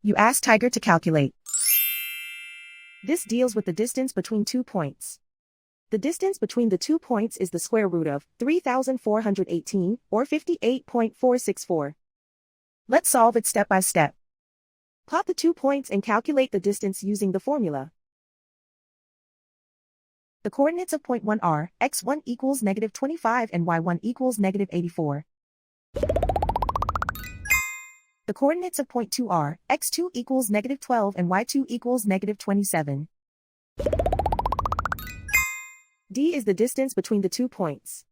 You ask Tiger to calculate. This deals with the distance between 2 points. The distance between the 2 points is the square root of 3,418, or 58.464. Let's solve it step by step. Plot the 2 points and calculate the distance using the formula. The coordinates of point 1 are x1 equals -25 and y1 equals -84. The coordinates of point 2 are x2 equals -12 and y2 equals -27. D is the distance between the 2 points.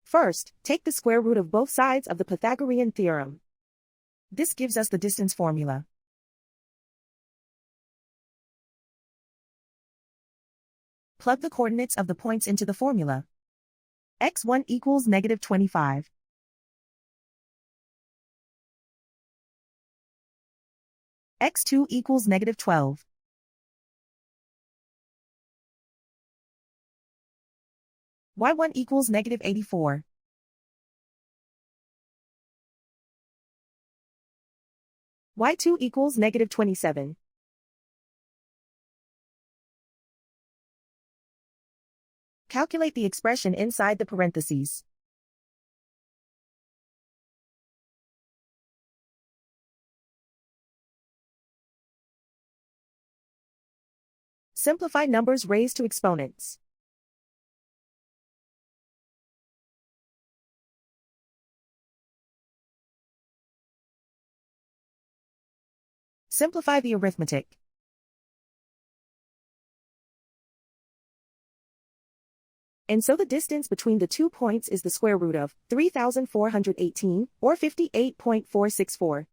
First, take the square root of both sides of the Pythagorean theorem. This gives us the distance formula. Plug the coordinates of the points into the formula. x1 equals -25. x2 equals -12. y1 equals -84. y2 equals -27. Calculate the expression inside the parentheses. Simplify numbers raised to exponents. Simplify the arithmetic. And so the distance between the 2 points is the square root of 3,418, or 58.464.